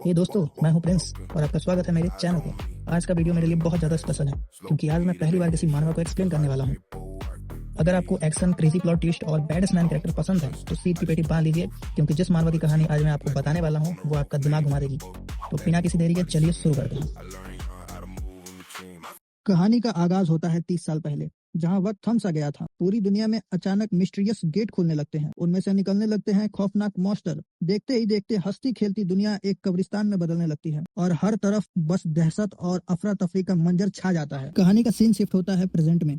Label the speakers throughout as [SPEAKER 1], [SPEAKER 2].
[SPEAKER 1] हे दोस्तों, मैं हूं प्रिंस और आपका स्वागत है मेरे चैनल पे। आज का वीडियो मेरे लिए बहुत ज़्यादा स्पेशल है क्योंकि आज मैं पहली बार किसी मानवा को एक्सप्लेन करने वाला हूं। अगर आपको एक्शन, क्रेजी प्लॉट ट्विस्ट और बैट्समैन कैरेक्टर पसंद है तो सीट की पेटी बांध लीजिए क्योंकि जिस मानवा की कहानी आज मैं आपको बताने वाला हूँ वो आपका दिमाग घुमा देगी। तो बिना किसी देरी के चलिए शुरू करते हैं। कहानी का आगाज होता है 30 साल पहले, जहां वक्त थम सा गया था। पूरी दुनिया में अचानक मिस्टीरियस गेट खुलने लगते हैं, उनमें से निकलने लगते हैं खौफनाक मॉन्स्टर। देखते ही देखते हंसती खेलती दुनिया एक कब्रिस्तान में बदलने लगती है और हर तरफ बस दहशत और अफरा तफरी का मंजर छा जाता है। कहानी का सीन शिफ्ट होता है प्रेजेंट में,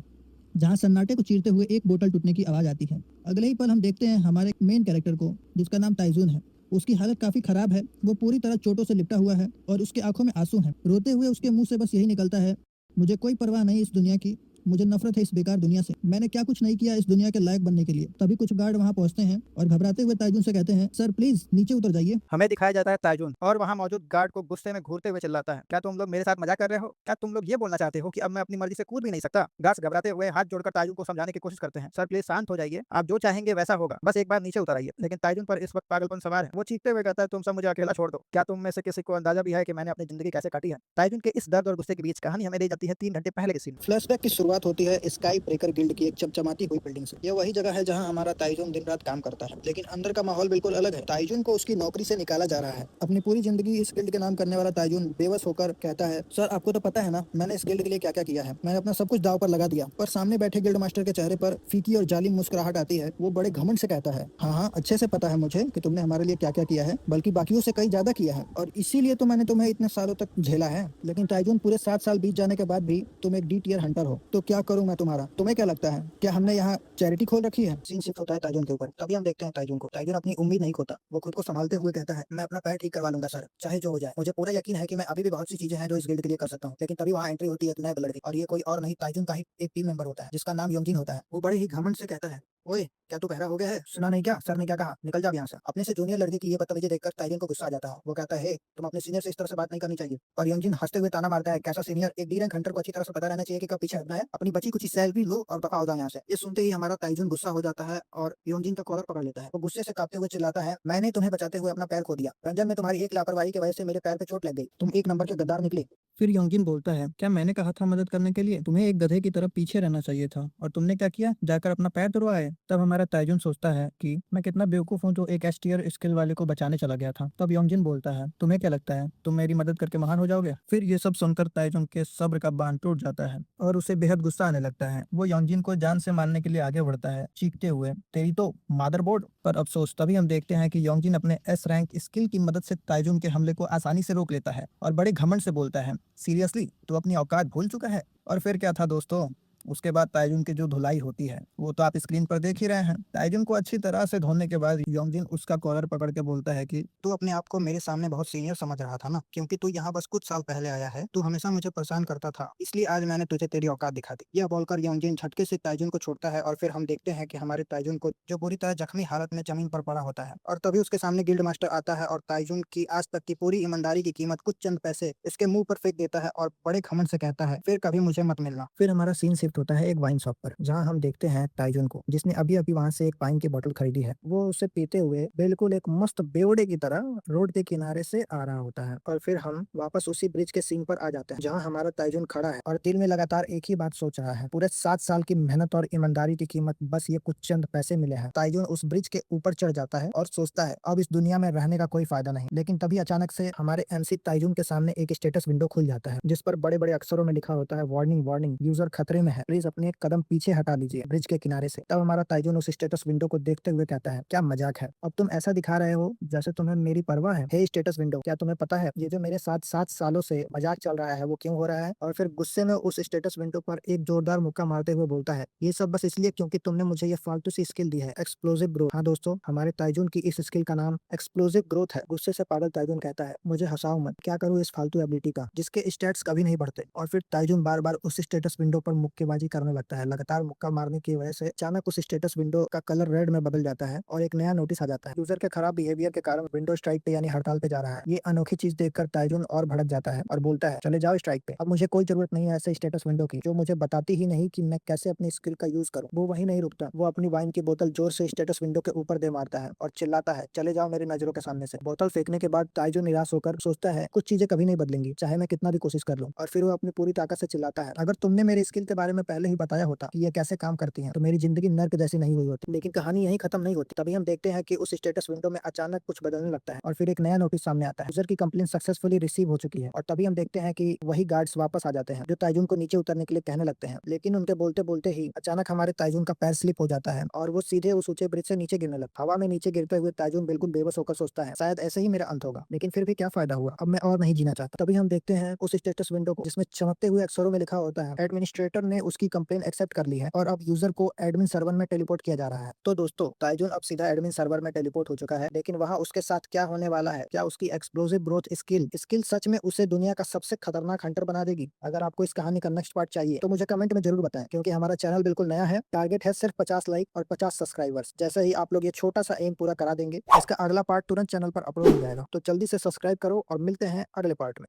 [SPEAKER 1] जहां सन्नाटे को चीरते हुए एक बोतल टूटने की आवाज आती है। अगले ही पल हम देखते हैं हमारे मेन कैरेक्टर को, जिसका नाम ताइजून है। उसकी हालत काफी खराब है, वो पूरी तरह चोटों से लिपटा हुआ है और उसके आंखों में आंसू हैं। रोते हुए उसके मुंह से बस यही निकलता है, मुझे कोई परवाह नहीं इस दुनिया की, मुझे नफरत है इस बेकार दुनिया से। मैंने क्या कुछ नहीं किया इस दुनिया के लायक बनने के लिए। तभी कुछ गार्ड वहां पहुंचते हैं और घबराते हुए ताइजून से कहते हैं, सर प्लीज नीचे उतर जाइए।
[SPEAKER 2] हमें दिखाया जाता है ताइजून और वहां मौजूद गार्ड को गुस्से में घूरते हुए चिल्लाता है, क्या तुम लोग मेरे साथ मजाक कर रहे हो? क्या तुम लोग ये बोलना चाहते हो कि अब मैं अपनी मर्जी से कूद भी नहीं सकता? गार्ड्स घबराते हुए हाथ जोड़कर ताइजून को समझाने की कोशिश करते हैं, सर प्लीज शांत हो जाइए, आप जो चाहेंगे वैसा होगा, बस एक बार नीचे उतर आइए। लेकिन ताइजून पर इस वक्त पागलपन सवार है। वो चीखते हुए कहता है, तुम सब मुझे अकेला छोड़ दो। क्या तुम में से किसी को अंदाजा भी है कि मैंने अपनी जिंदगी कैसे काटी है? ताइजून के इस दर्द और गुस्से के बीच कहानी हमें ले जाती है 3 घंटे पहले के सीन।
[SPEAKER 1] फ्लैशबैक की शुरुआत होती है स्काई ब्रेकर गिल्ड की एक चमचमाती हुई बिल्डिंग से। यह वही जगह है जहां हमारा ताइजून दिन रात काम करता है, लेकिन अंदर का माहौल बिल्कुल अलग है। ताइजून को उसकी नौकरी से निकाला जा रहा है। अपनी पूरी जिंदगी इस गिल्ड के नाम करने वाला ताइजून बेबस होकर कहता है, सर आपको तो पता है ना मैंने इस गिल्ड के लिए क्या क्या किया है। मैंने अपना सब कुछ दांव पर लगा दिया। पर सामने बैठे गिल्ड मास्टर के चेहरे पर फीकी और जालिम मुस्कुराहट आती है। वो बड़े घमंड से कहता है, हाँ हाँ अच्छे से पता है मुझे कि तुमने हमारे लिए क्या क्या किया है, बल्कि बाकियों से कई ज्यादा किया है, और इसीलिए तो मैंने तुम्हें इतने सालों तक झेला है। लेकिन ताइजून पूरे 7 साल बीत जाने के बाद भी तुम एक डी टियर हंटर हो, तो क्या करूं मैं तुम्हारा? तुम्हें क्या लगता है, क्या हमने यहाँ चैरिटी खोल रखी है? सीन शिफ्ट होता है ताइजून के ऊपर। तभी हम देखते हैं ताइजून को। ताइजून अपनी उम्मीद नहीं खोता। वो खुद को संभालते हुए कहता है, मैं अपना पैर ठीक करवा लूंगा सर, चाहे जो हो जाए। मुझे पूरा यकीन है कि मैं अभी भी बहुत सी चीजें हैं जो इस गिल्ड के लिए कर सकता हूँ। लेकिन तभी वहाँ एंट्री होती है एक नए लड़के, और ये कोई और नहीं ताइजून का ही एक टीम मेंबर होता है जिसका नाम योंजिन होता है। वो बड़े ही घमंड से कहता है, ओए क्या तू बहरा हो गया है? सुना नहीं क्या सर ने क्या कहा? निकल जा यहाँ से। अपने से जूनियर लड़के की ये बदतमीजी देखकर ताइजून को गुस्सा आ जाता है। वो कहता है, हे तुम अपने सीनियर से इस तरह से बात नहीं करनी चाहिए। और योंजिन हंसते हुए ताना मारता है, कैसा सीनियर? एक डी रैंक हंटर को अच्छी तरह से पता रहना चाहिए कि कब पीछे हटना है। अपनी बची कुछ सैलरी लो और बका हो जाओ यहाँ से। ये सुनते ही हमारा ताइजून गुस्सा हो जाता है और योंजिन का कॉलर पकड़ लेता है। वो गुस्से से कांपते हुए चिल्लाता है, मैंने तुम्हें बचाते हुए अपना पैर खो दिया। रंजन में तुम्हारी एक लापरवाही की वजह से मेरे पैर पे चोट लग गई। तुम एक नंबर के गद्दार निकले। फिर योंगिन बोलता है, क्या मैंने कहा था मदद करने के लिए? तुम्हें एक गधे की तरह पीछे रहना चाहिए था और तुमने क्या किया, जाकर अपना पैर तुड़वाए। तब हमारा ताइजून सोचता है कि मैं कितना बेवकूफ हूँ जो एक एस टियर स्किल वाले को बचाने चला गया था। तब योंजिन बोलता है, तुम्हें क्या लगता है तुम मेरी मदद करके महान हो जाओगे? फिर ये सब सुनकर ताइजून के सब्र का बांध टूट जाता है और उसे बेहद गुस्सा आने लगता है। वो योंजिन को जान से मारने के लिए आगे बढ़ता है, चीखते हुए, तेरी तो मादरबोर्ड। पर अफसोस, तभी हम देखते हैं कि योंजिन अपने एस रैंक स्किल की मदद से ताइजून के हमले को आसानी से रोक लेता है और बड़े घमंड से बोलता है, सीरियसली तू अपनी औकात भूल चुका है? और फिर क्या था दोस्तों, उसके बाद ताइजून की जो धुलाई होती है वो तो आप स्क्रीन पर देख ही रहे हैं। ताइजून को अच्छी तरह से धोने के बाद योंजिन उसका कॉलर पकड़ के बोलता है कि तू अपने आप को मेरे सामने बहुत सीनियर समझ रहा था ना, क्योंकि तू यहाँ बस कुछ साल पहले आया है। तू हमेशा मुझे परेशान करता था, इसलिए आज मैंने तुझे तेरी औकात दिखा दी। यह बोलकर योंजिन झटके से ताइजून को छोड़ता है और फिर हम देखते हैं कि हमारे ताइजून को, जो बुरी तरह जख्मी हालत में जमीन पर पड़ा होता है, और तभी उसके सामने गिल्ड मास्टर आता है और ताइजून की आज तक की पूरी ईमानदारी की कीमत कुछ चंद पैसे इसके मुंह पर फेंक देता है और बड़े घमंड से कहता है, फिर कभी मुझे मत मिलना। फिर हमारा सीन शिफ्ट होता है एक वाइन शॉप पर, जहां हम देखते हैं ताइजून को, जिसने अभी अभी वहां से एक वाइन की बोतल खरीदी है। वो उसे पीते हुए बिल्कुल एक मस्त बेवड़े की तरह रोड के किनारे से आ रहा होता है। और फिर हम वापस उसी ब्रिज के सीन पर आ जाते हैं, जहां हमारा ताइजून खड़ा है और दिल में लगातार एक ही बात सोच रहा है, पूरे 7 साल की मेहनत और ईमानदारी की कीमत बस ये कुछ चंद पैसे मिले हैं। ताइजून उस ब्रिज के ऊपर चढ़ जाता है और सोचता है अब इस दुनिया में रहने का कोई फायदा नहीं। लेकिन तभी अचानक से हमारे एमसी ताइजून के सामने एक स्टेटस विंडो खुल जाता है, जिस पर बड़े बड़े अक्षरों में लिखा होता है, वार्निंग वार्निंग, यूजर खतरे में है, प्लीज अपने एक कदम पीछे हटा लीजिए ब्रिज के किनारे से। तब हमारा ताइजून उस स्टेटस विंडो को देखते हुए कहता है, क्या मजाक है, अब तुम ऐसा दिखा रहे हो जैसे तुम्हें मेरी परवाह है। हे स्टेटस विंडो, क्या तुम्हें पता है ये जो मेरे साथ 7 सालों से मजाक चल रहा है वो क्यों हो रहा है? और फिर गुस्से में उस स्टेटस विंडो पर एक जोरदार मुक्का मारते हुए बोलता है, ये सब बस इसलिए क्योंकि तुमने मुझे ये फालतू सी स्किल दी है, एक्सप्लोसिव ग्रोथ। हाँ दोस्तों, हमारे ताइजून की इस स्किल का नाम एक्सप्लोसिव ग्रोथ है। गुस्से से पागल ताइजून कहता है, मुझे हंसाओ मत, क्या करूँ इस फालतू एबिलिटी का जिसके स्टेट्स कभी नहीं बढ़ते? और फिर ताइजून बार बार उस स्टेटस विंडो पर मुक्के मुक्केबाजी करने लगता है। लगातार मुक्का मारने की वजह से अचानक उस स्टेटस विंडो का कलर रेड में बदल जाता है और एक नया नोटिस आ जाता है। यूजर के खराब बिहेवियर के कारण विंडो स्ट्राइक पे यानी हड़ताल पे जा रहा है। ये अनोखी चीज देखकर ताइजुन और भड़क जाता है और बोलता है, चले जाओ स्ट्राइक पे। अब मुझे कोई जरूरत नहीं है ऐसे स्टेटस विंडो की जो मुझे बताती ही नहीं कि मैं कैसे अपनी स्किल का यूज करूं। वो वही नहीं रुकता, वो अपनी वाइन की बोतल जोर से स्टेटस विंडो के ऊपर दे मारता है और चिल्लाता है, चले जाओ मेरी नजरों के सामने से। बोतल फेंकने के बाद ताइजुन निराश होकर सोचता है कुछ चीजें कभी नहीं बदलेंगी, चाहे मैं कितना भी कोशिश कर लूं। और फिर वो अपनी पूरी ताकत से चिल्लाता है, अगर तुमने मेरी स्किल के बारे में पहले ही बताया होता कि ये कैसे काम करती है तो मेरी जिंदगी नर्क जैसी नहीं हुई होती। लेकिन कहानी यहीं खत्म नहीं होती। तभी हम देखते हैं कि उस स्टेटस विंडो में अचानक कुछ बदलने लगता है और फिर एक नया नोटिस सामने आता है। यूजर की कंप्लेन सक्सेसफुली रिसीव हो चुकी है। और तभी हम देखते हैं कि वही गार्ड्स वापस आ जाते हैं जो ताइजुन को नीचे उतरने के लिए कहने लगते हैं। लेकिन उनके बोलते बोलते ही अचानक हमारे ताइजुन का पैर स्लिप हो जाता है और वो सीधे उस ऊंचे ब्रिज से नीचे गिरने लगता है। हवा में नीचे गिरते हुए ताइजुन बिल्कुल बेबस होकर सोचता है, शायद ऐसे ही मेरा अंत होगा। लेकिन फिर भी क्या फायदा हुआ, अब मैं और नहीं जीना चाहता। तभी हम देखते हैं उस स्टेटस विंडो को जिसमें चमकते हुए अक्षरों में लिखा होता है, एडमिनिस्ट्रेटर ने उसकी कंप्लेन एक्सेप्ट कर ली है और अब यूजर को एडमिन सर्वर में टेलीपोर्ट किया जा रहा है। तो दोस्तों, ताइजुन अब सीधा एडमिन सर्वर में टेलीपोर्ट हो चुका है। लेकिन वहाँ उसके साथ क्या होने वाला है, क्या उसकी एक्सप्लोसिव ग्रोथ स्किल सच में उसे दुनिया का सबसे खतरनाक हंटर बना देगी? अगर आपको इस कहानी का नेक्स्ट पार्ट चाहिए तो मुझे कमेंट में जरूर बताएं, क्योंकि हमारा चैनल बिल्कुल नया है। टारगेट है सिर्फ 50 लाइक और 50 सब्सक्राइबर्स। जैसे ही आप लोग ये छोटा सा एम पूरा करा देंगे, इसका अगला पार्ट तुरंत चैनल पर अपलोड हो जाएगा। तो जल्दी से सब्सक्राइब करो और मिलते हैं अगले पार्ट में।